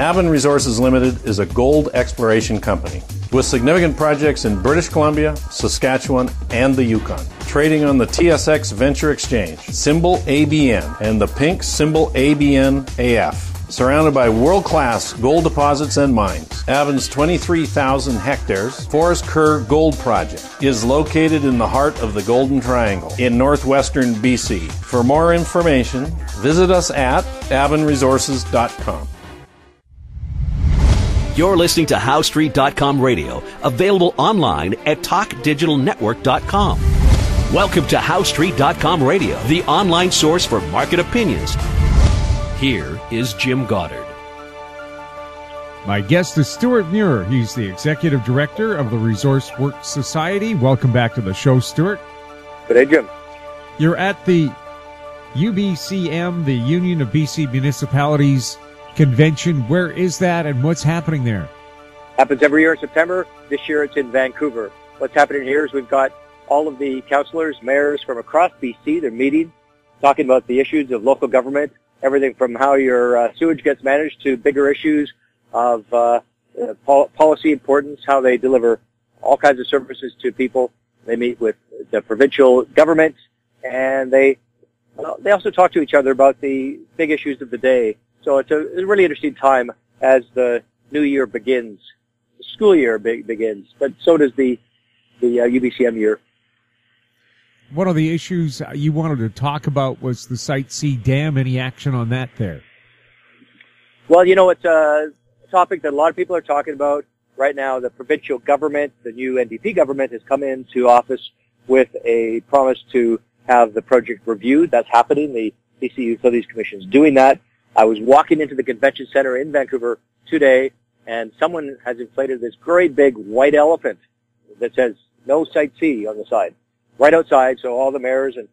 Avon Resources Limited is a gold exploration company with significant projects in British Columbia, Saskatchewan, and the Yukon. Trading on the TSX Venture Exchange, symbol ABN, and the pink symbol ABN-AF. Surrounded by world-class gold deposits and mines, Avon's 23,000 hectares Forest Kerr Gold Project is located in the heart of the Golden Triangle in northwestern BC. For more information, visit us at avonresources.com. You're listening to HowStreet.com radio, available online at TalkDigitalNetwork.com. Welcome to HowStreet.com radio, the online source for market opinions. Here is Jim Goddard. My guest is Stewart Muir. He's the Executive Director of the Resource Works Society. Welcome back to the show, Stewart. Good day, Jim. You're at the UBCM, the Union of BC Municipalities Convention. Where is that and what's happening there? Happens every year in September. This year it's in Vancouver. What's happening here is we've got all of the councillors, mayors from across BC. They're meeting, talking about the issues of local government, everything from how your sewage gets managed to bigger issues of policy importance, how they deliver all kinds of services to people. They meet with the provincial government, and they also talk to each other about the big issues of the day. So it's a really interesting time as the new year begins. The school year begins, but so does the UBCM year. One of the issues you wanted to talk about was the SiteC Dam. Any action on that there? Well, you know, it's a topic that a lot of people are talking about right now. The provincial government, the new NDP government, has come into office with a promise to have the project reviewed. That's happening. The BC Utilities Commission is doing that. I was walking into the convention center in Vancouver today, and someone has inflated this great big white elephant that says "No SiteC" on the side, right outside. So all the mayors and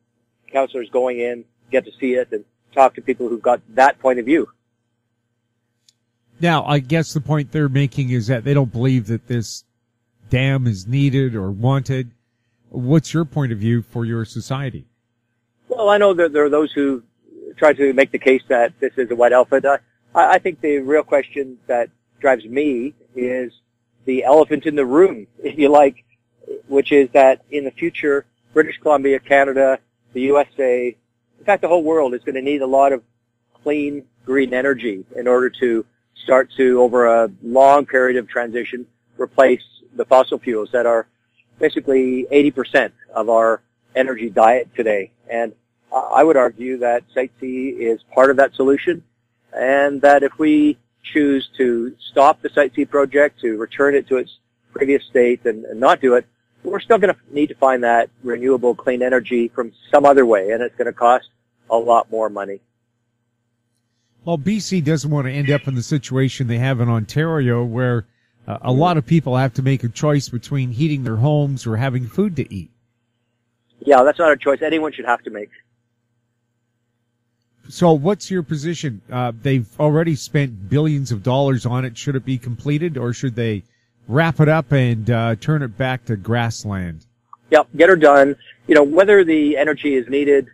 councillors going in get to see it and talk to people who've got that point of view. Now, I guess the point they're making is that they don't believe that this dam is needed or wanted. What's your point of view for your society? Well, I know that there are those who try to make the case that this is a white elephant. I think the real question that drives me is the elephant in the room, if you like, which is that in the future, British Columbia, Canada, the USA, in fact, the whole world is going to need a lot of clean, green energy in order to start to, over a long period of transition, replace the fossil fuels that are basically 80% of our energy diet today. And I would argue that SiteC is part of that solution, and that if we choose to stop the SiteC project, to return it to its previous state and not do it, we're still going to need to find that renewable clean energy from some other way, and it's going to cost a lot more money. Well, BC doesn't want to end up in the situation they have in Ontario where a lot of people have to make a choice between heating their homes or having food to eat. Yeah, that's not a choice anyone should have to make. So what's your position? They've already spent billions of dollars on it. Should it be completed, or should they wrap it up and turn it back to grassland? Yep, get her done. You know, whether the energy is needed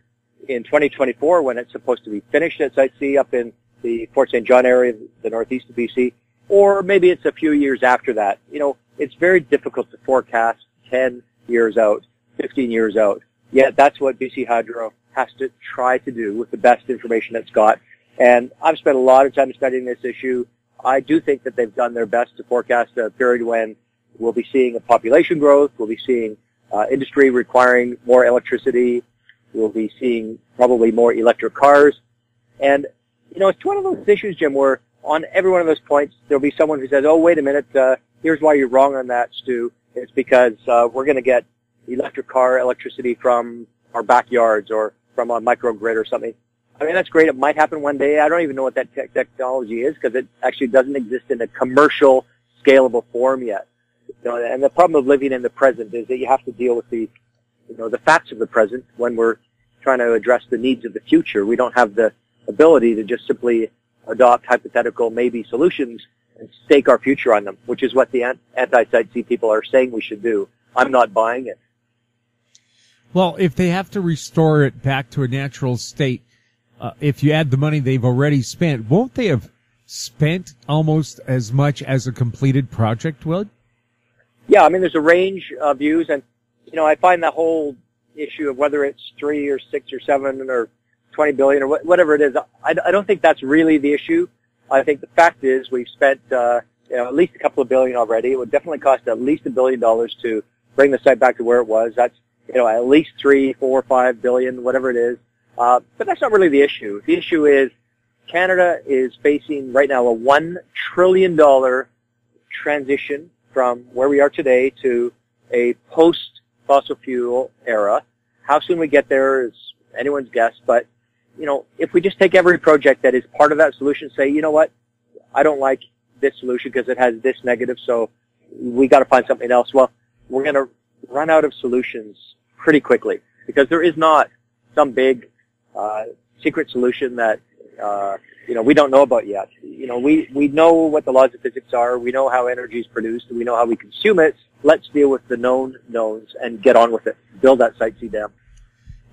in 2024 when it's supposed to be finished at SiteC up in the Fort St. John area, the northeast of BC, or maybe it's a few years after that. You know, it's very difficult to forecast 10 years out, 15 years out. Yet that's what BC Hydro has to try to do with the best information it's got. And I've spent a lot of time studying this issue. I do think that they've done their best to forecast a period when we'll be seeing a population growth, we'll be seeing industry requiring more electricity, we'll be seeing probably more electric cars. And, you know, it's one of those issues, Jim, where on every one of those points, there'll be someone who says, oh, wait a minute, here's why you're wrong on that, Stu. It's because we're going to get electric car electricity from our backyards or from a microgrid or something. I mean, that's great. It might happen one day. I don't even know what that technology is because it actually doesn't exist in a commercial, scalable form yet. You know, and the problem of living in the present is that you have to deal with the facts of the present when we're trying to address the needs of the future. We don't have the ability to just simply adopt hypothetical maybe solutions and stake our future on them, which is what the anti-SiteC people are saying we should do. I'm not buying it. Well, if they have to restore it back to a natural state, if you add the money they've already spent, won't they have spent almost as much as a completed project would? Yeah, I mean, there's a range of views, and, I find the whole issue of whether it's 3 or 6 or 7 or 20 billion or whatever it is, I don't think that's really the issue. I think the fact is we've spent, at least a couple of billion already. It would definitely cost at least $1 billion to bring the site back to where it was. That's, at least 3, 4, 5 billion, whatever it is. But that's not really the issue. The issue is Canada is facing right now a $1 trillion transition from where we are today to a post-fossil fuel era. How soon we get there is anyone's guess, but, if we just take every project that is part of that solution, say, you know what, I don't like this solution because it has this negative, so we got to find something else. Well, we're going to run out of solutions pretty quickly because there is not some big secret solution that we don't know about yet. We know what the laws of physics are. We know how energy is produced. We know how we consume it. Let's deal with the known knowns and get on with it. Build that SiteC Dam.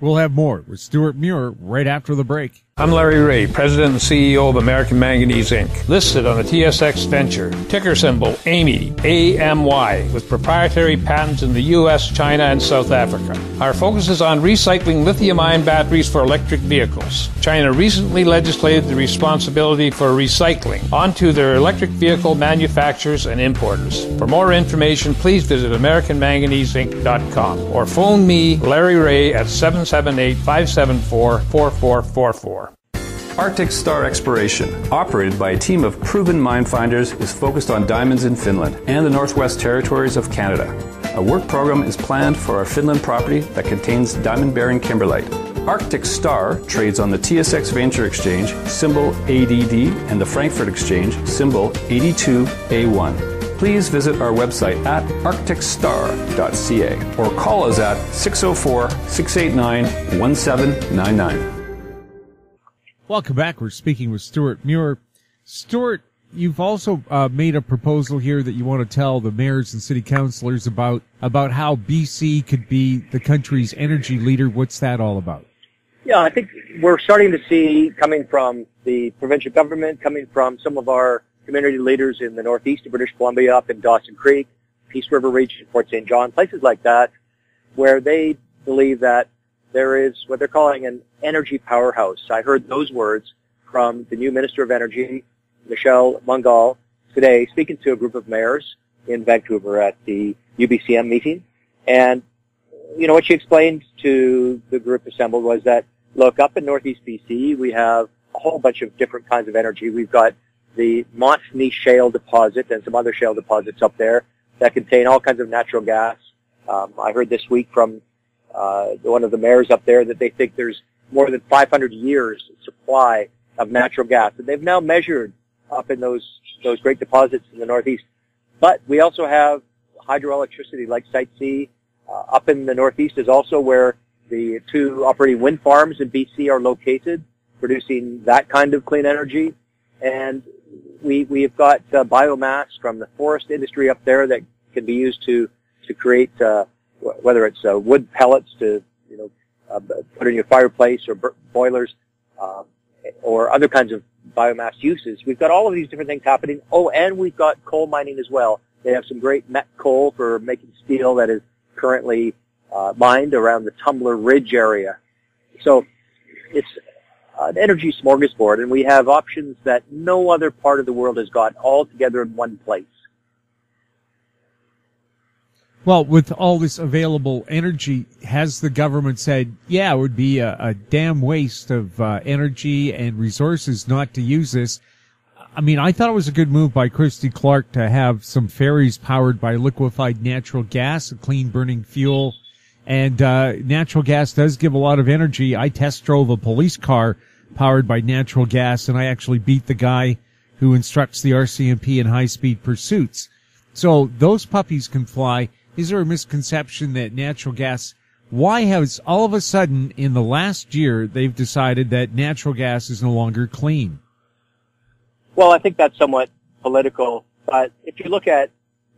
We'll have more with Stewart Muir right after the break. I'm Larry Ray, President and CEO of American Manganese, Inc., listed on the TSX Venture, ticker symbol AMY, A-M-Y, with proprietary patents in the U.S., China, and South Africa. Our focus is on recycling lithium-ion batteries for electric vehicles. China recently legislated the responsibility for recycling onto their electric vehicle manufacturers and importers. For more information, please visit AmericanManganeseInc.com or phone me, Larry Ray, at 778-574-4444. Arctic Star Exploration, operated by a team of proven mine finders, is focused on diamonds in Finland and the Northwest Territories of Canada. A work program is planned for our Finland property that contains diamond-bearing kimberlite. Arctic Star trades on the TSX Venture Exchange, symbol ADD, and the Frankfurt Exchange, symbol 82A1. Please visit our website at arcticstar.ca or call us at 604-689-1799. Welcome back. We're speaking with Stewart Muir. Stewart, you've also made a proposal here that you want to tell the mayors and city councillors about how BC could be the country's energy leader. What's that all about? Yeah, I think we're starting to see, coming from the provincial government, coming from some of our community leaders in the northeast of British Columbia, up in Dawson Creek, Peace River region, Fort St. John, places like that, where they believe that there is what they're calling an energy powerhouse. I heard those words from the new Minister of Energy, Michelle Mungal, today, speaking to a group of mayors in Vancouver at the UBCM meeting. And, what she explained to the group assembled was that, look, up in northeast BC, we have a whole bunch of different kinds of energy. We've got the Montney Shale deposit and some other shale deposits up there that contain all kinds of natural gas. I heard this week from one of the mayors up there that they think there's more than 500 years supply of natural gas. And they've now measured up in those great deposits in the northeast. But we also have hydroelectricity like SiteC. Up in the northeast is also where the 2 operating wind farms in BC are located, producing that kind of clean energy. And we've got biomass from the forest industry up there that can be used to create whether it's wood pellets to put in your fireplace or boilers or other kinds of biomass uses. We've got all of these different things happening. Oh, and we've got coal mining as well. They have some great met coal for making steel that is currently mined around the Tumbler Ridge area. So it's an energy smorgasbord, and we have options that no other part of the world has got all together in one place. Well, with all this available energy, has the government said, it would be a damn waste of energy and resources not to use this? I mean, I thought it was a good move by Christy Clark to have some ferries powered by liquefied natural gas, a clean burning fuel. And natural gas does give a lot of energy. I test drove a police car powered by natural gas, and I actually beat the guy who instructs the RCMP in high-speed pursuits. So those puppies can fly. Is there a misconception that natural gas, why has all of a sudden in the last year they've decided that natural gas is no longer clean? Well, I think that's somewhat political. But if you look at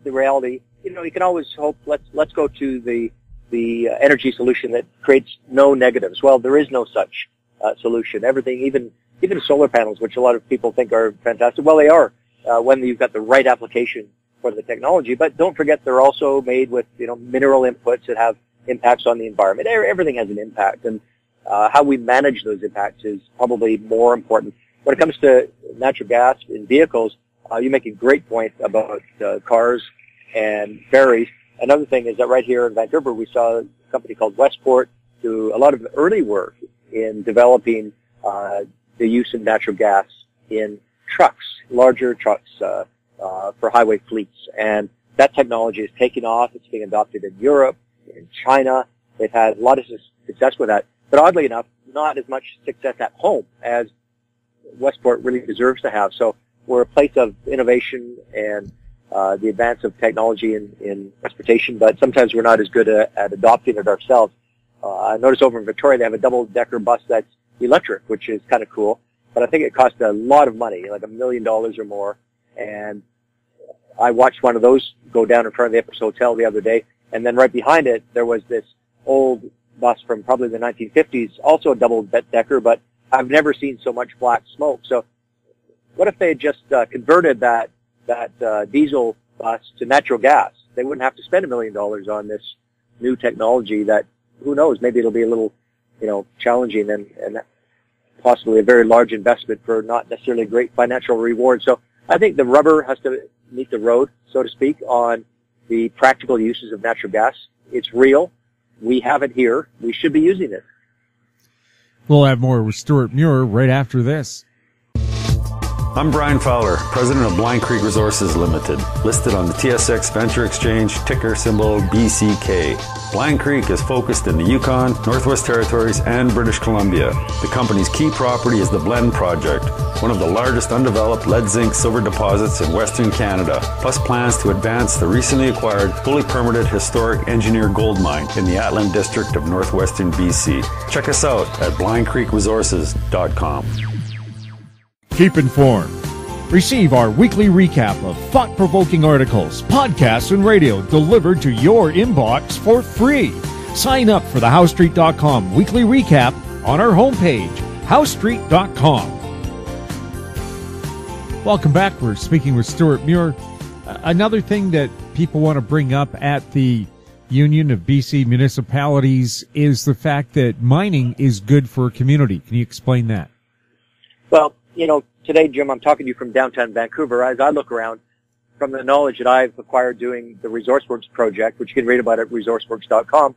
the reality, you can always hope, let's go to the energy solution that creates no negatives. Well, there is no such solution. Everything, even even solar panels, which a lot of people think are fantastic. Well, they are when you've got the right application for the technology. But don't forget, they're also made with mineral inputs that have impacts on the environment. Everything has an impact, and how we manage those impacts is probably more important. When it comes to natural gas in vehicles, you make a great point about cars and ferries. Another thing is that right here in Vancouver, we saw a company called Westport do a lot of early work in developing the use of natural gas in trucks, larger trucks for highway fleets. And that technology is taking off. It's being adopted in Europe, in China. They've had a lot of success with that. But oddly enough, not as much success at home as Westport really deserves to have. So we're a place of innovation and the advance of technology in transportation, but sometimes we're not as good at adopting it ourselves. I noticed over in Victoria they have a double-decker bus that's electric, which is kind of cool, but I think it costs a lot of money, like $1 million or more. And I watched one of those go down in front of the Empress Hotel the other day, and then right behind it there was this old bus from probably the 1950s, also a double-decker, but I've never seen so much black smoke. So what if they had just converted that diesel bus to natural gas? They wouldn't have to spend $1 million on this new technology that, who knows, maybe it'll be a little, challenging and possibly a very large investment for not necessarily a great financial reward. So I think the rubber has to meet the road, so to speak, on the practical uses of natural gas. It's real. We have it here. We should be using it. We'll have more with Stewart Muir right after this. I'm Brian Fowler, president of Blind Creek Resources Limited, listed on the TSX Venture Exchange, ticker symbol BCK. Blind Creek is focused in the Yukon, Northwest Territories, and British Columbia. The company's key property is the Blend Project, one of the largest undeveloped lead-zinc-silver deposits in Western Canada, plus plans to advance the recently acquired, fully permitted historic engineer gold mine in the Atlan District of Northwestern BC. Check us out at blindcreekresources.com. Keep informed. Receive our weekly recap of thought-provoking articles, podcasts, and radio delivered to your inbox for free. Sign up for the HowStreet.com weekly recap on our homepage, HowStreet.com. Welcome back. We're speaking with Stewart Muir. Another thing that people want to bring up at the Union of BC Municipalities is the fact that mining is good for a community. Can you explain that? Well, today, Jim, I'm talking to you from downtown Vancouver. As I look around, from the knowledge that I've acquired doing the ResourceWorks project, which you can read about at resourceworks.com,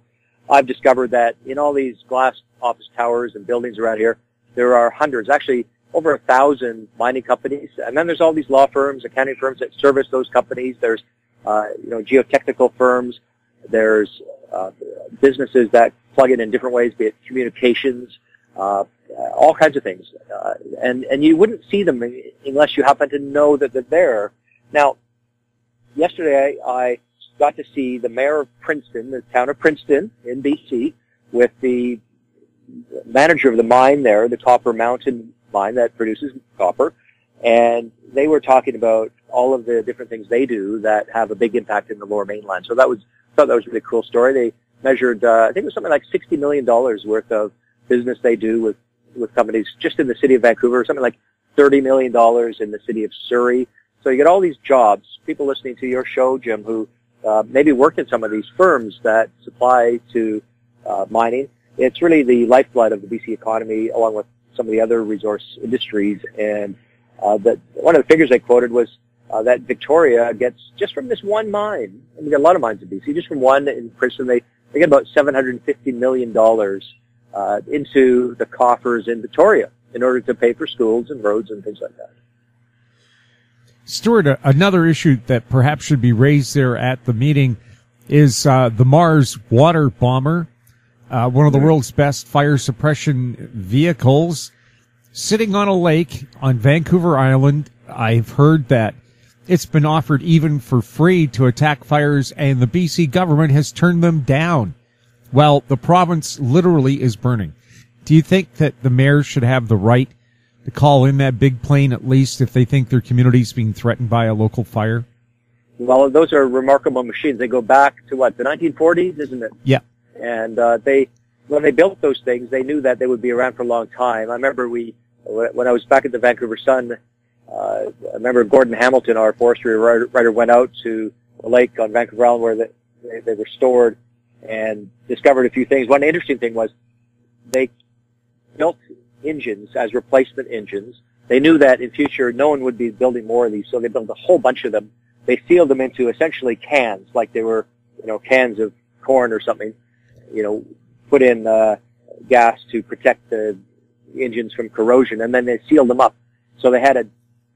I've discovered that in all these glass office towers and buildings around here, there are hundreds, actually over 1,000 mining companies. And then there's all these law firms, accounting firms that service those companies. There's, geotechnical firms. There's businesses that plug in different ways, be it communications, all kinds of things. And you wouldn't see them unless you happen to know that they're there. Now, yesterday I got to see the mayor of Princeton, the town of Princeton in BC, with the manager of the mine there, the Copper Mountain mine that produces copper, and they were talking about all of the different things they do that have a big impact in the Lower Mainland. So I thought that was a really cool story. They measured, I think it was something like $60 million worth of business they do with companies just in the city of Vancouver, something like $30 million in the city of Surrey. So you get all these jobs, people listening to your show, Jim, who maybe work in some of these firms that supply to mining. It's really the lifeblood of the BC economy, along with some of the other resource industries. And that one of the figures they quoted was that Victoria gets, just from this one mine, and we got a lot of mines in BC, just from one in Princeton, they get about $750 million into the coffers in Victoria in order to pay for schools and roads and things like that. Stewart, another issue that perhaps should be raised there at the meeting is the Mars water bomber, one of the world's best fire suppression vehicles, sitting on a lake on Vancouver Island. I've heard that it's been offered even for free to attack fires, and the BC government has turned them down. Well, the province literally is burning. Do you think that the mayors should have the right to call in that big plane, at least if they think their community is being threatened by a local fire? Well, those are remarkable machines. They go back to the 1940s, isn't it? Yeah. And when they built those things, they knew that they would be around for a long time. I remember we when I was back at the Vancouver Sun, I remember Gordon Hamilton, our forestry writer, went out to a lake on Vancouver Island where they were stored and discovered a few things. One interesting thing was they built engines as replacement engines. They knew that in future no one would be building more of these, so they built a whole bunch of them. They sealed them into essentially cans, like they were, cans of corn or something, put in gas to protect the engines from corrosion, and then they sealed them up. So they had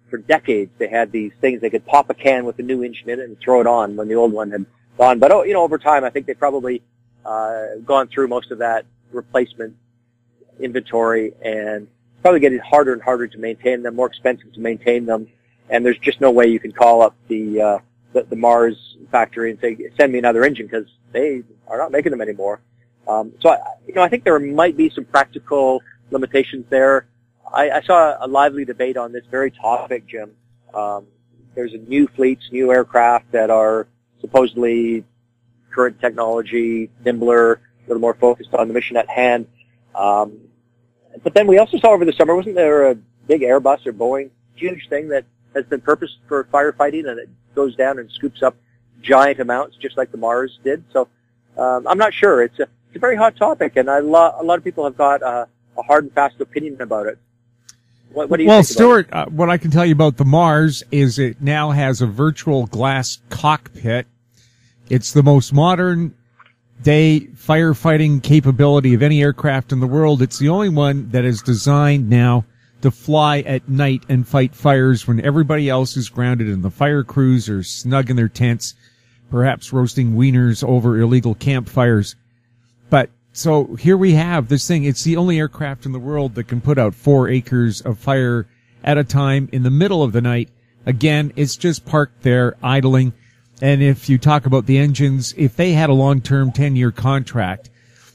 for decades, they had these things. They could pop a can with a new engine in it and throw it on when the old one had gone. But, over time, I think they probably gone through most of that replacement inventory, and probably getting harder and harder to maintain them, more expensive to maintain them. And there's just no way you can call up the Mars factory and say, send me another engine, because they are not making them anymore. So I think there might be some practical limitations there. I saw a lively debate on this very topic, Jim. There's new fleets, new aircraft that are supposedly current technology, nimbler, a little more focused on the mission at hand. But then we also saw over the summer, wasn't there a big Airbus or Boeing huge thing that has been purposed for firefighting, and it goes down and scoops up giant amounts just like the Mars did? So I'm not sure. It's a very hot topic, and a lot of people have got a hard and fast opinion about it. What do you think? Well, Stewart, what I can tell you about the Mars is it now has a virtual glass cockpit. It's the most modern day firefighting capability of any aircraft in the world. It's the only one that is designed now to fly at night and fight fires when everybody else is grounded and the fire crews are snug in their tents, perhaps roasting wieners over illegal campfires. But so here we have this thing. It's the only aircraft in the world that can put out 4 acres of fire at a time in the middle of the night. Again, it's just parked there idling. And if you talk about the engines, if they had a long-term 10-year contract,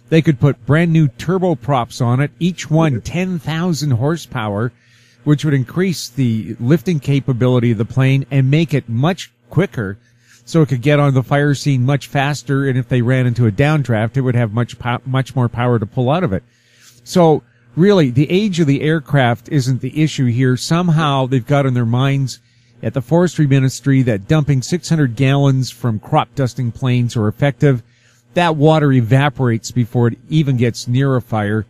they could put brand new turboprops on it, each one 10,000 horsepower, which would increase the lifting capability of the plane and make it much quicker, so it could get on the fire scene much faster. And if they ran into a downdraft, it would have much more power to pull out of it. So really, the age of the aircraft isn't the issue here. Somehow they've got in their minds at the forestry ministry that dumping 600 gallons from crop dusting planes are effective. That water evaporates before it even gets near a fire.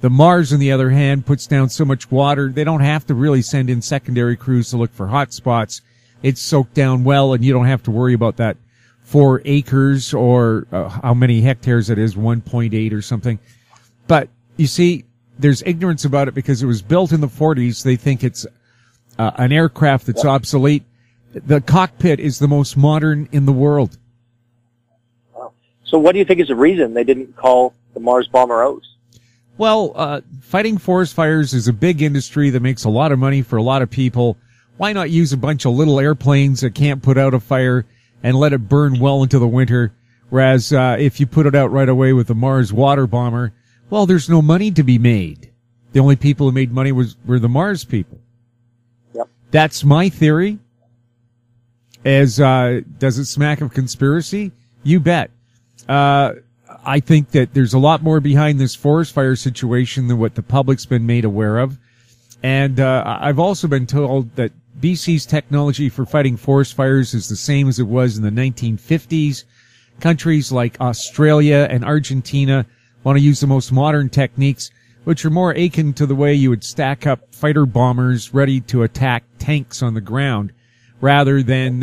The Mars, on the other hand, puts down so much water, they don't have to really send in secondary crews to look for hot spots. It's soaked down well, and you don't have to worry about that 4 acres or how many hectares it is, 1.8 or something. But you see, there's ignorance about it because it was built in the 40s. They think it's an aircraft that's obsolete. The cockpit is the most modern in the world. Wow. So what do you think is the reason they didn't call the Mars bomber out? Well, fighting forest fires is a big industry that makes a lot of money for a lot of people. Why not use a bunch of little airplanes that can't put out a fire and let it burn well into the winter? Whereas if you put it out right away with the Mars water bomber, well, there's no money to be made. The only people who made money were the Mars people. Yep. That's my theory. Does it smack of conspiracy? You bet. I think that there's a lot more behind this forest fire situation than what the public's been made aware of. And I've also been told that BC's technology for fighting forest fires is the same as it was in the 1950s. Countries like Australia and Argentina want to use the most modern techniques, which are more akin to the way you would stack up fighter bombers ready to attack tanks on the ground, rather than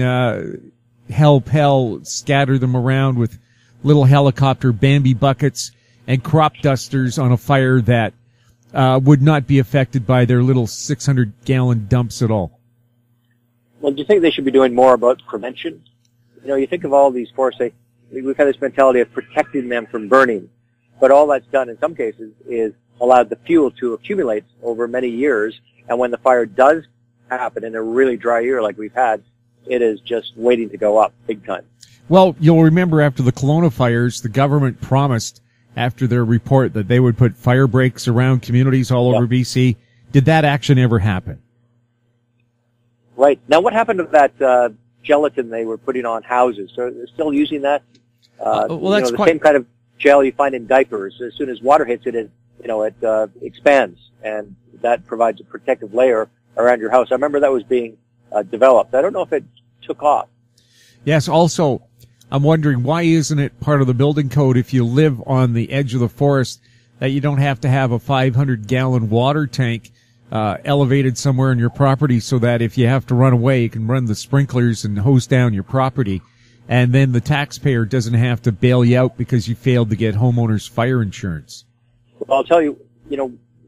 hell scatter them around with little helicopter Bambi buckets and crop dusters on a fire that would not be affected by their little 600-gallon dumps at all. Well, do you think they should be doing more about prevention? You think of all these forests, we've had this mentality of protecting them from burning, but all that's done in some cases is allowed the fuel to accumulate over many years, and when the fire does happen in a really dry year like we've had, it is just waiting to go up big time. Well, you'll remember after the Kelowna fires, the government promised after their report that they would put fire breaks around communities all over BC. Did that action ever happen? Right. Now, what happened to that gelatin they were putting on houses? So they're still using that? Well, that's the same kind of gel you find in diapers. As soon as water hits it, it expands and that provides a protective layer around your house. I remember that was being developed. I don't know if it took off. Yes, also, I'm wondering, why isn't it part of the building code if you live on the edge of the forest that you don't have to have a 500-gallon water tank elevated somewhere in your property so that if you have to run away, you can run the sprinklers and hose down your property, and then the taxpayer doesn't have to bail you out because you failed to get homeowners fire insurance? Well, I'll tell you,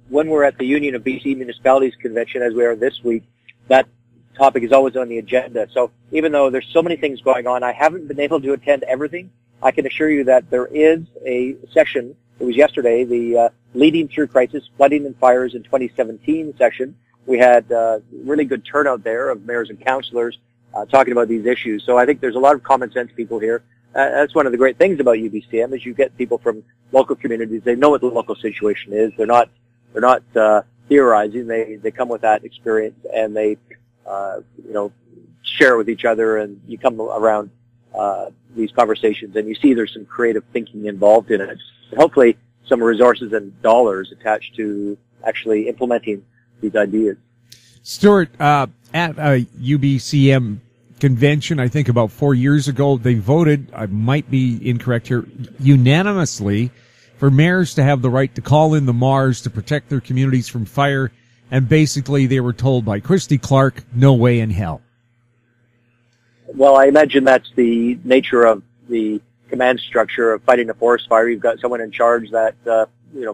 when we're at the Union of BC Municipalities Convention, as we are this week, that topic is always on the agenda. So even though there's so many things going on, I haven't been able to attend everything. I can assure you that there is a session. It was yesterday, the Leading Through Crisis, Flooding and Fires in 2017 session. We had really good turnout there of mayors and councillors talking about these issues. So I think there's a lot of common sense people here. That's one of the great things about UBCM is you get people from local communities. They know what the local situation is. They're not theorizing. They come with that experience and they share it with each other, and you come around these conversations and you see there's some creative thinking involved in it. And hopefully some resources and dollars attached to actually implementing these ideas. Stewart, at a UBCM convention, I think about 4 years ago, they voted, I might be incorrect here, unanimously for mayors to have the right to call in the MARS to protect their communities from fire. And basically they were told by Christy Clark, no way in hell. Well, I imagine that's the nature of the command structure of fighting a forest fire. You've got someone in charge that,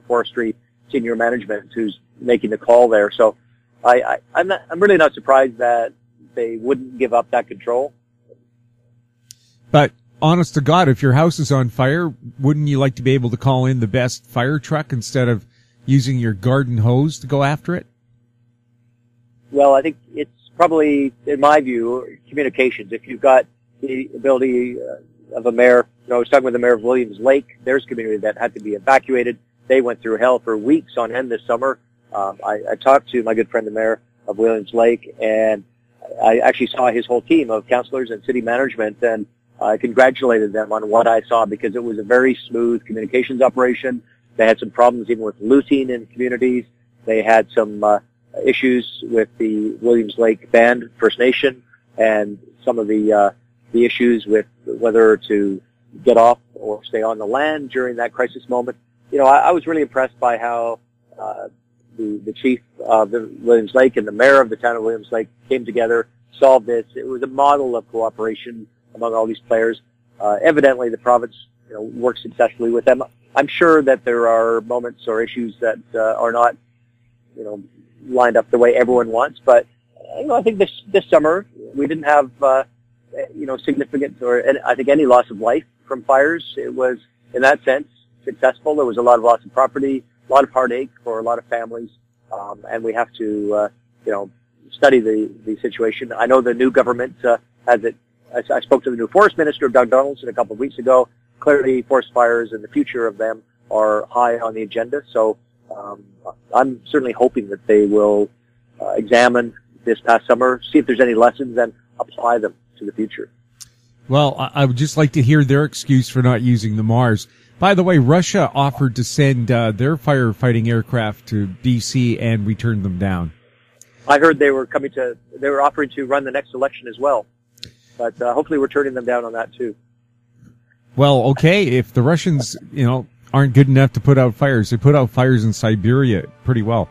forestry senior management who's making the call there. So I'm really not surprised that they wouldn't give up that control. But honest to God, if your house is on fire, wouldn't you like to be able to call in the best fire truck instead of using your garden hose to go after it? Well, I think it's probably, in my view, communications. If you've got the ability of a mayor, I was talking with the mayor of Williams Lake, there's a community that had to be evacuated. They went through hell for weeks on end this summer. I talked to my good friend, the mayor of Williams Lake, and I actually saw his whole team of councillors and city management, and I congratulated them on what I saw because it was a very smooth communications operation. They had some problems even with looting in communities. They had some issues with the Williams Lake Band First Nation and some of the issues with whether to get off or stay on the land during that crisis moment. I was really impressed by how the chief of the Williams Lake and the mayor of the town of Williams Lake came together, solved this. It was a model of cooperation among all these players. Evidently, the province worked successfully with them. I'm sure that there are moments or issues that are not lined up the way everyone wants, but I think this summer we didn't have significant or I think any loss of life from fires. It was in that sense successful. There was a lot of loss of property, a lot of heartache for a lot of families, and we have to study the situation. I know the new government has it. I spoke to the new forest minister, Doug Donaldson, a couple of weeks ago. Clearly, forest fires and the future of them are high on the agenda. So I'm certainly hoping that they will examine this past summer, see if there's any lessons, and apply them to the future. Well, I would just like to hear their excuse for not using the MARS. By the way, Russia offered to send their firefighting aircraft to BC and we turned them down. I heard they were offering to run the next election as well. But hopefully we're turning them down on that too. Well, okay, if the Russians, aren't good enough to put out fires, they put out fires in Siberia pretty well.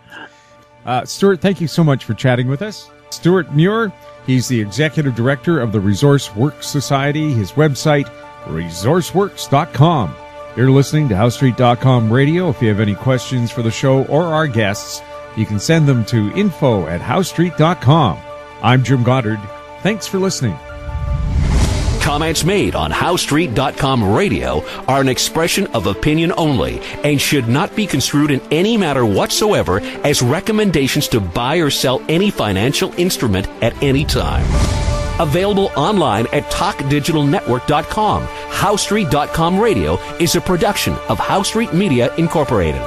Stewart, thank you so much for chatting with us. Stewart Muir, he's the executive director of the Resource Works Society. His website, resourceworks.com. You're listening to HowStreet.com radio. If you have any questions for the show or our guests, you can send them to info@HowStreet.com. I'm Jim Goddard. Thanks for listening. Comments made on HowStreet.com radio are an expression of opinion only and should not be construed in any matter whatsoever as recommendations to buy or sell any financial instrument at any time. Available online at TalkDigitalNetwork.com. HowStreet.com radio is a production of HowStreet Media Incorporated.